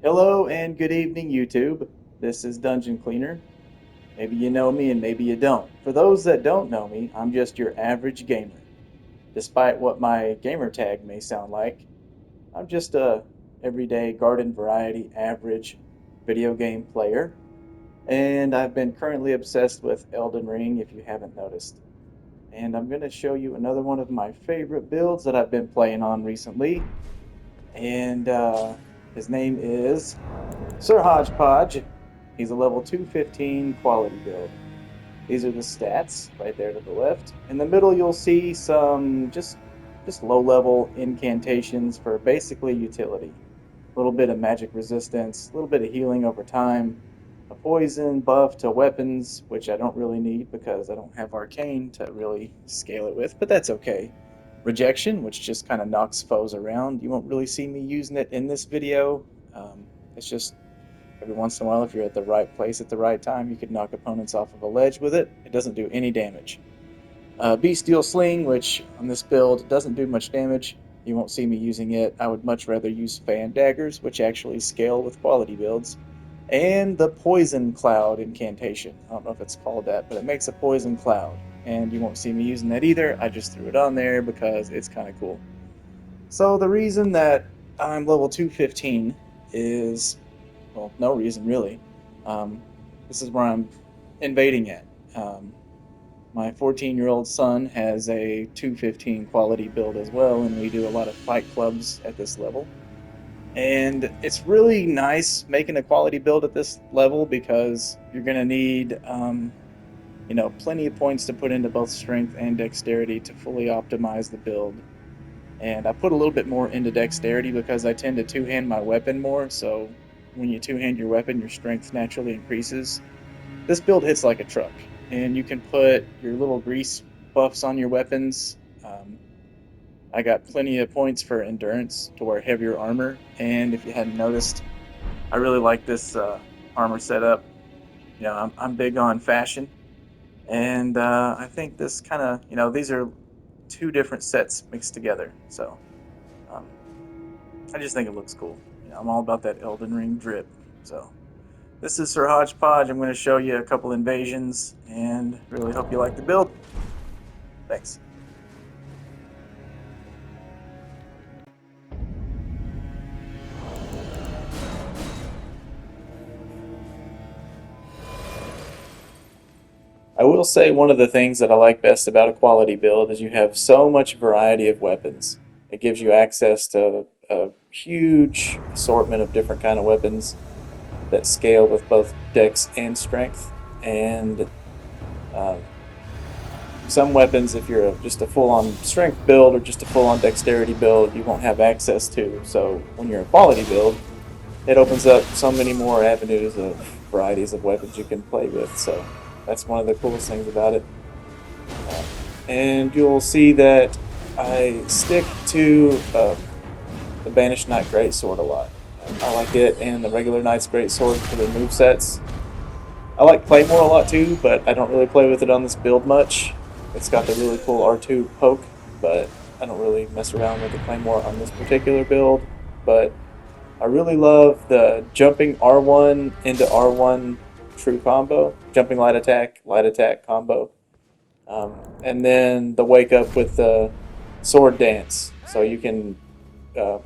Hello and good evening, YouTube. This is Dungeon Cleaner. Maybe you know me and maybe you don't. For those that don't know me, I'm just your average gamer. Despite what my gamer tag may sound like, I'm just a everyday garden variety average video game player. And I've been currently obsessed with Elden Ring if you haven't noticed. And I'm going to show you another one of my favorite builds that I've been playing on recently. And his name is Sir Hodgepodge. He's a level 215 quality build. These are the stats right there to the left. In the middle you'll see some just low level incantations for basically utility. A little bit of magic resistance, a little bit of healing over time, a poison buff to weapons, which I don't really need because I don't have arcane to really scale it with, but that's okay. Rejection, which just kind of knocks foes around. You won't really see me using it in this video. It's just every once in a while, if you're at the right place at the right time, you could knock opponents off of a ledge with it. It doesn't do any damage. Bestial Sling, which on this build doesn't do much damage. You won't see me using it. I would much rather use Fan Daggers, which actually scale with quality builds. And the Poison Cloud incantation. I don't know if it's called that, but it makes a poison cloud. And you won't see me using that either. I just threw it on there because it's kind of cool. So the reason that I'm level 215 is, well, no reason really. Um, this is where I'm invading at. My 14-year-old son has a 215 quality build as well, and we do a lot of fight clubs at this level. And it's really nice making a quality build at this level because you're going to need, plenty of points to put into both strength and dexterity to fully optimize the build. And I put a little bit more into dexterity because I tend to two-hand my weapon more, so when you two-hand your weapon, your strength naturally increases. This build hits like a truck, and you can put your little grease buffs on your weapons. I got plenty of points for endurance to wear heavier armor, and if you hadn't noticed, I really like this armor setup. I'm big on fashion, and I think this kind of, these are two different sets mixed together, so um, I just think it looks cool. I'm all about that Elden Ring drip, so. This is Sir Hodgepodge. I'm going to show you a couple invasions and really hope you like the build. Thanks. I will say one of the things that I like best about a quality build is you have so much variety of weapons. It gives you access to a huge assortment of different kind of weapons that scale with both dex and strength. And um, some weapons, if you're just a full-on strength build or just a full-on dexterity build, you won't have access to. So when you're a quality build, it opens up so many more avenues of varieties of weapons you can play with. So that's one of the coolest things about it. And you'll see that I stick to the Banished Knight Greatsword a lot. I like it and the regular Knight's Greatsword for the movesets. I like Claymore a lot too, but I don't really play with it on this build much. It's got the really cool R2 poke, but I don't really mess around with the Claymore on this particular build. But I really love the jumping R1 into R1 true combo, jumping light attack combo. And then the wake up with the sword dance. So you can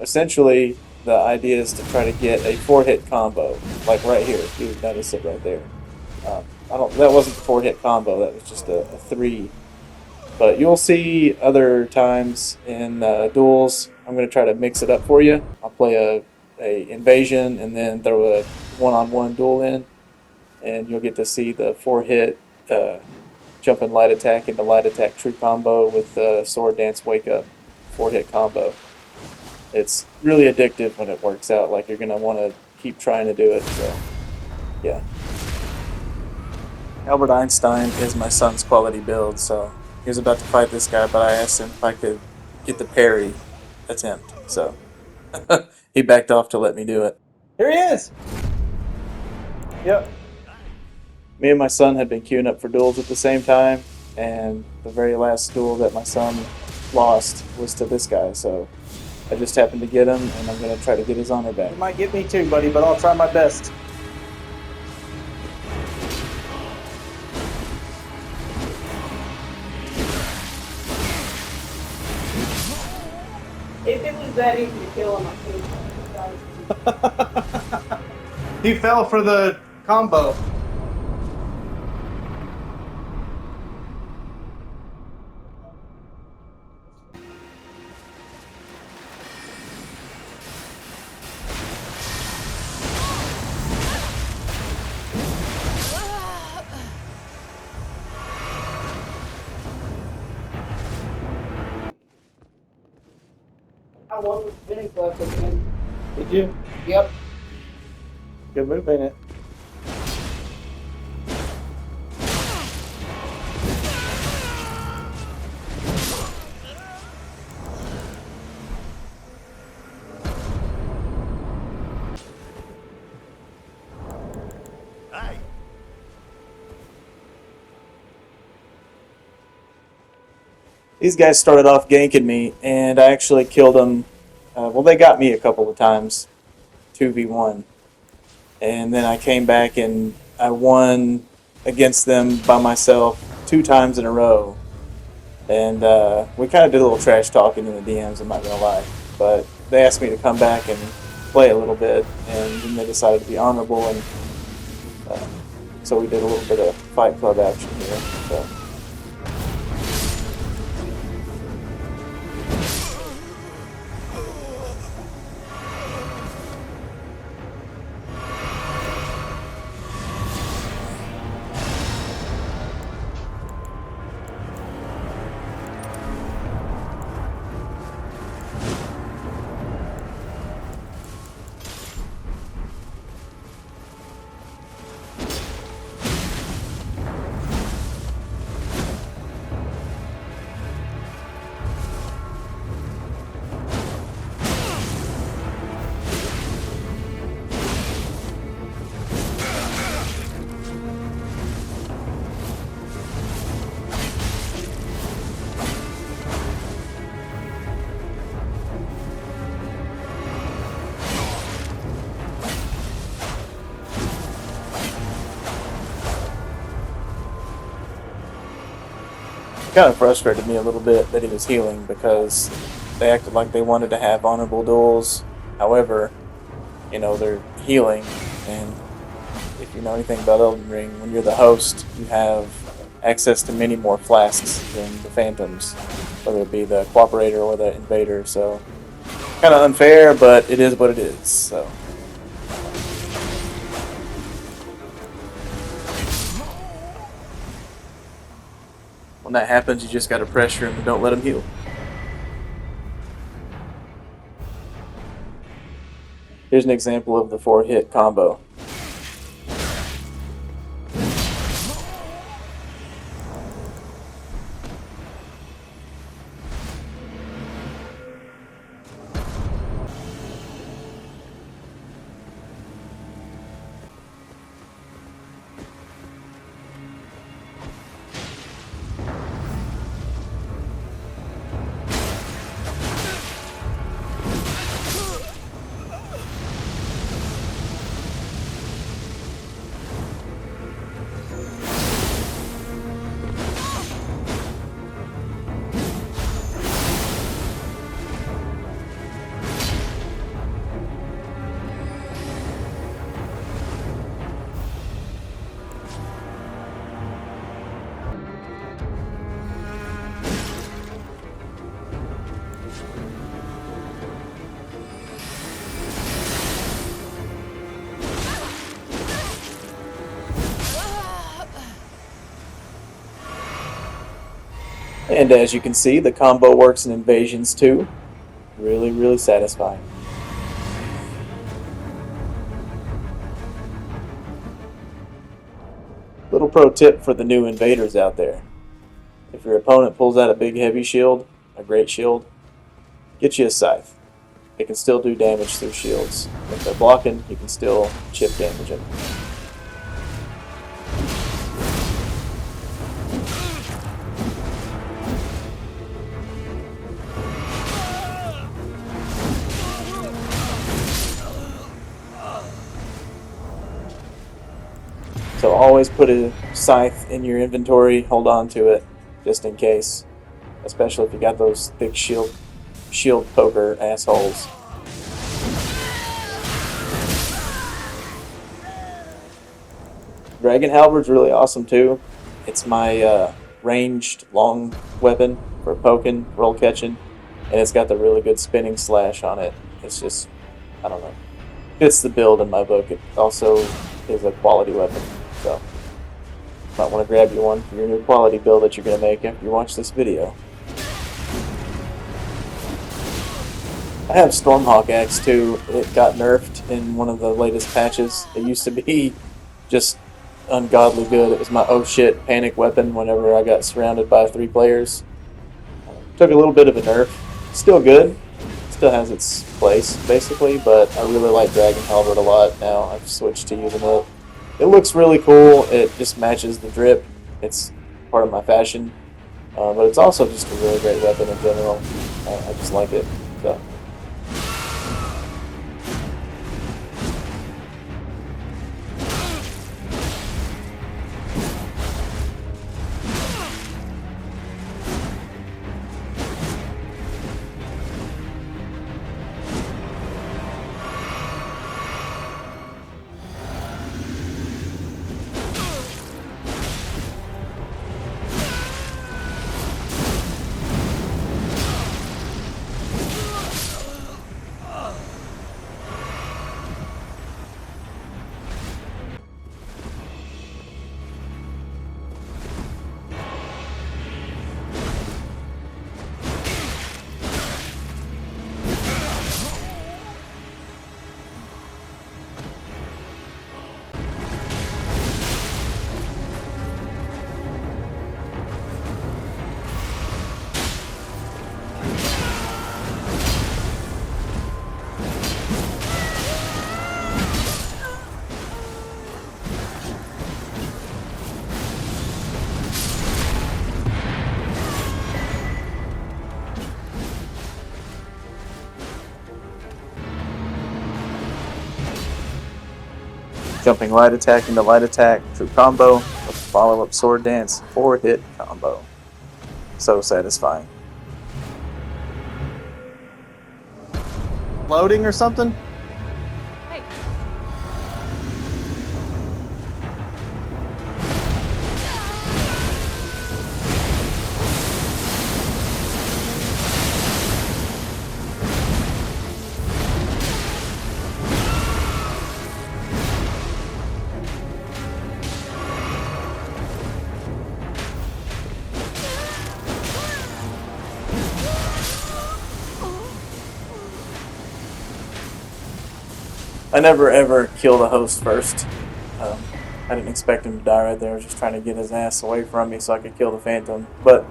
essentially, the idea is to try to get a 4-hit combo, like right here. You notice it right there. That wasn't the 4-hit combo. That was just a 3. But you'll see other times in duels. I'm going to try to mix it up for you. I'll play a invasion and then throw a one-on-one duel in, and you'll get to see the 4-hit jumping light attack into light attack true combo with the sword dance wake up 4-hit combo. It's really addictive when it works out. Like, you're going to want to keep trying to do it. So, yeah. Albert Einstein is my son's quality build, so he was about to fight this guy, but I asked him if I could get the parry attempt. So he backed off to let me do it. Here he is! Yep. Me and my son had been queuing up for duels at the same time, and the very last duel that my son lost was to this guy, so I just happened to get him, and I'm going to try to get his honor back. You might get me too, buddy, but I'll try my best. If it was that easy to kill him, I could have. He fell for the combo. I won with spinning left again. Did you? Yep. Good move, ain't it? These guys started off ganking me, and I actually killed them. Well, they got me a couple of times, 2v1. And then I came back and I won against them by myself 2 times in a row. And we kind of did a little trash talking in the DMs, I'm not going to lie. But they asked me to come back and play a little bit, and then they decided to be honorable, and so we did a little bit of Fight Club action here. So. Kind of frustrated me a little bit that he was healing because they acted like they wanted to have honorable duels. However, you know, they're healing, and if you know anything about Elden Ring, when you're the host, you have access to many more flasks than the phantoms, whether it be the cooperator or the invader. So, kind of unfair, but it is what it is. So. When that happens, you just got to pressure him and don't let him heal. Here's an example of the 4-hit combo. And as you can see, the combo works in invasions too. Really, really satisfying. Little pro tip for the new invaders out there. If your opponent pulls out a big heavy shield, a great shield, get you a scythe. It can still do damage through shields. If they're blocking, you can still chip damage them. So always put a scythe in your inventory. Hold on to it, just in case. Especially if you got those thick shield poker assholes. Dragon Halberd's really awesome too. It's my ranged long weapon for poking, roll catching, and it's got the really good spinning slash on it. It's just, I don't know, fits the build in my book. It also is a quality weapon, so might want to grab you one for your new quality build that you're going to make after you watch this video. I have Stormhawk Axe too. It got nerfed in one of the latest patches. It used to be just ungodly good. It was my oh shit panic weapon whenever I got surrounded by 3 players. Took a little bit of a nerf. Still good. Still has its place, basically, but I really like Dragon Halberd a lot now. I've switched to using it. It looks really cool. It just matches the drip. It's part of my fashion. But it's also just a really great weapon in general. I just like it. So. Jumping light attack into light attack, true combo, with follow-up sword dance, 4-hit combo. So satisfying. Loading or something? Hey. I never ever kill the host first. I didn't expect him to die right there. I was just trying to get his ass away from me so I could kill the Phantom. But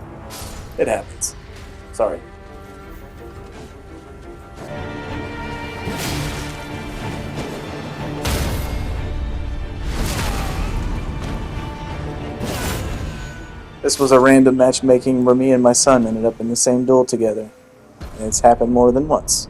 it happens. Sorry. This was a random matchmaking where me and my son ended up in the same duel together. And it's happened more than once.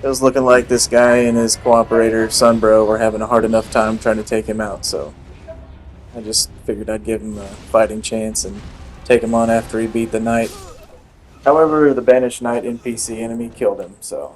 It was looking like this guy and his cooperator, Sunbro, were having a hard enough time trying to take him out, so I just figured I'd give him a fighting chance and take him on after he beat the knight. However, the banished knight NPC enemy killed him, so...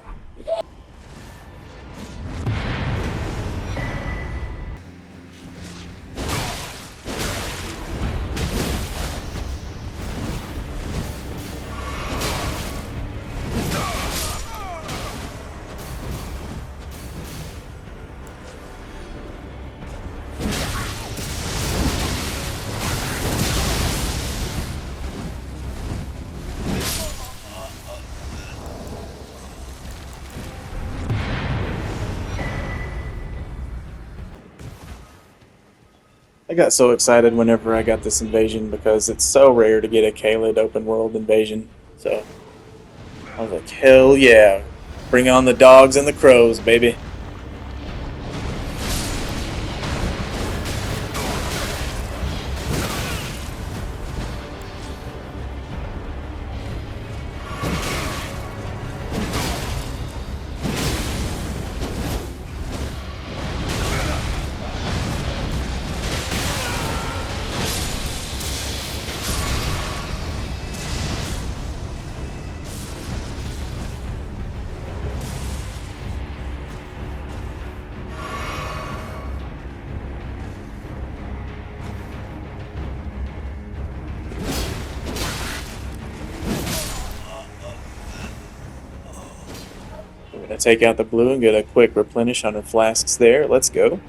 I got so excited whenever I got this invasion because it's so rare to get a Kaled open world invasion. So I was like, hell yeah. Bring on the dogs and the crows, baby. We're going to take out the blue and get a quick replenish on her flasks there. Let's go.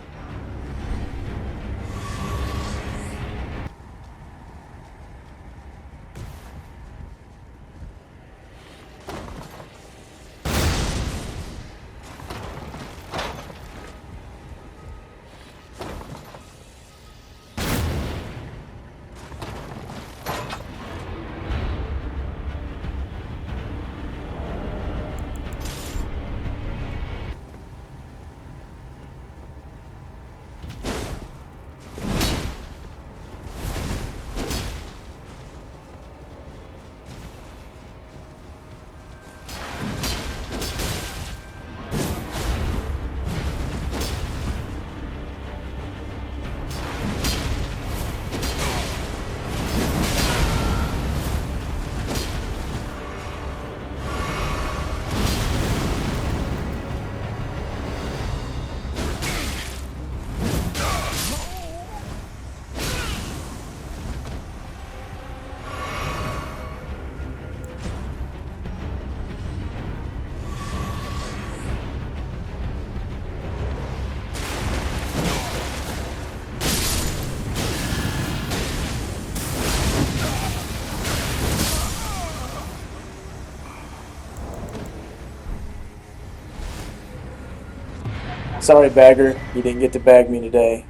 Sorry, Bagger, you didn't get to bag me today.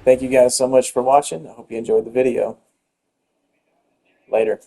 Thank you guys so much for watching. I hope you enjoyed the video. Later.